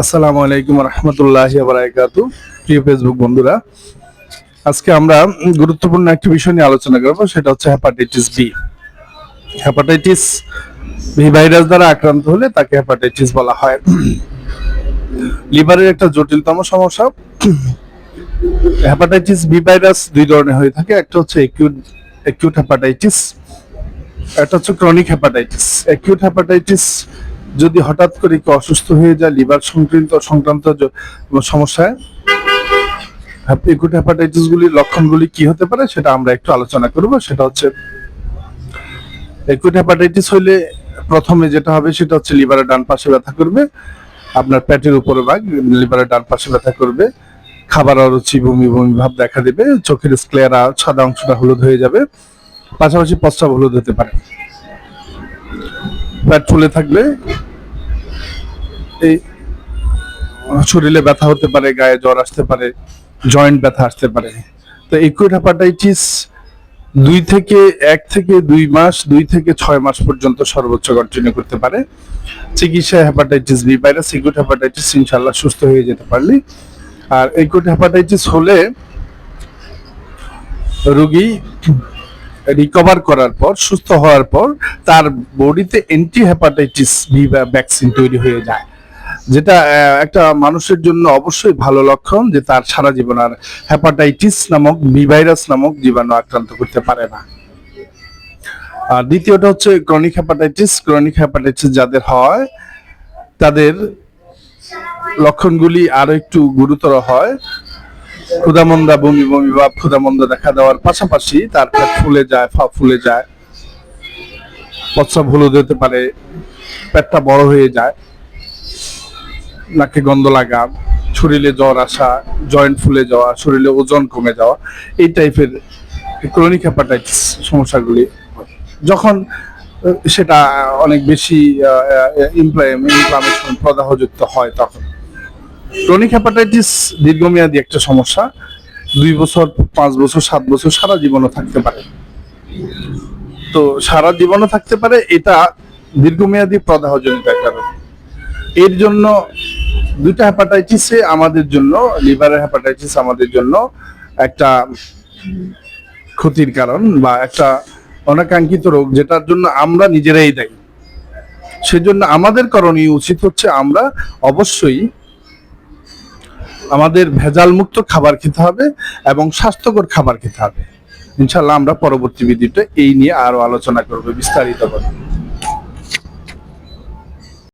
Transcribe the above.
আসসালামু আলাইকুম রহমতুল্লাহি ওয়া বারাকাতুহু। প্রিয় ফেসবুক বন্ধুরা, আজকে আমরা গুরুত্বপূর্ণ একটি বিষয় নিয়ে আলোচনা করব, সেটা হচ্ছে hepatitis B. Hepatitis B virus দ্বারা আক্রান্ত হলে তাকে হেপাটাইটিস বলা হয়। লিভারের একটা জটিলতম সমস্যা। হেপাটাইটিস বি ভাইরাস দুই ধরনের হয়ে থাকে, একটা হচ্ছে অ্যাকিউট হেপাটাইটিস, একটা হচ্ছে ক্রনিক হেপাটাইটিস। অ্যাকিউট হেপাটাইটিস যদি হঠাৎ করে কেউ অসুস্থ হয়ে যায় লিভার সংক্রান্ত সমস্যায়, অ্যাকিউট হেপাটাইটিস গুলির লক্ষণগুলি কি হতে পারে সেটা আমরা একটু আলোচনা করব। সেটা হচ্ছে অ্যাকিউট হেপাটাইটিস হইলে প্রথমে যেটা হবে সেটা হচ্ছে লিভারের ডান পাশে ব্যথা করবে, আপনার পেটের উপরে ভাগ লিভারের ডান পাশে ব্যথা করবে, খাবার অরুচি, বমি বমি ভাব দেখা দেবে, চোখের স্ক্লেরা সাদা অংশটা হলুদ হয়ে যাবে, পাশাপাশি প্রস্রাব হলুদ হতে পারে, পেট ফুলে থাকবে, এই শরীরে ব্যথা হতে পারে, গায়ে জ্বর আসতে পারে, জয়েন্ট ব্যথা আসতে পারে। তো অ্যাকিউট হেপাটাইটিস 1 থেকে 2 মাস 2 থেকে 6 মাস পর্যন্ত সর্বোচ্চ কন্টিনিউ করতে পারে। চিকিৎসায় hepatitis B virus, acute hepatitis ইনশাআল্লাহ সুস্থ হয়ে যেতে পারলে। আর অ্যাকিউট হেপাটাইটিস হলে রোগী রিকভার করার পর, সুস্থ হওয়ার পর তার বডিতে অ্যান্টি হেপাটাইটিস বি ভ্যাকসিন তৈরি হয়ে যায়, যেটা একটা মানুষের জন্য অবশ্যই ভালো লক্ষণ যে তার সারা জীবন আর হেপাটাইটিস নামক বি ভাইরাস নামক জীবাণু আক্রান্ত করতে পারে না। আর দ্বিতীয়টা হচ্ছে ক্রনিক হেপাটাইটিস। ক্রনিক হেপাটাইটিস যাদের হয় তাদের লক্ষণগুলি আরো একটু গুরুতর হয়। ক্ষুধামন্দা, বমি বমি ভাব, ক্ষুধামন্দা দেখা দেওয়ার পাশাপাশি তার পেট ফুলে যায়, পা ফুলে যায়, প্রস্রাব হলুদ হতে পারে, পেটটা বড় হয়ে যায়, নাকে গন্ধ লাগা, শরীরে জ্বর আসা, জয়েন্ট ফুলে যাওয়া, শরীরে ওজন কমে যাওয়া, এই টাইপের ক্রনিক হেপাটাইটিস সমস্যাগুলি যখন সেটা অনেক বেশি ইনফ্লামেশন প্রদাহযুক্ত হয় তখন। ক্রনিক হেপাটাইটিস দীর্ঘমেয়াদী একটা সমস্যা, 2 বছর, 5 বছর, 7 বছর, সারা জীবনও থাকতে পারে। তো সারা জীবনও থাকতে পারে, এটা দীর্ঘমেয়াদী প্রদাহজনিত একটা রোগ। এর জন্য দুইটা হেপাটাইটিসে আমাদের জন্য, লিভারের হেপাটাইটিস আমাদের জন্য একটা ক্ষতির কারণ বা একটা অনাকাঙ্ক্ষিত রোগ, যেটার জন্য আমরা নিজেরাই দায়ী। সেজন্য আমাদের করণীয় উচিত হচ্ছে আমরা অবশ্যই আমাদের ভেজাল মুক্ত খাবার খেতে হবে এবং স্বাস্থ্যকর খাবার খেতে হবে। ইনশাআল্লাহ আমরা পরবর্তী ভিডিওতে এই নিয়ে আরো আলোচনা করব বিস্তারিত ভাবে।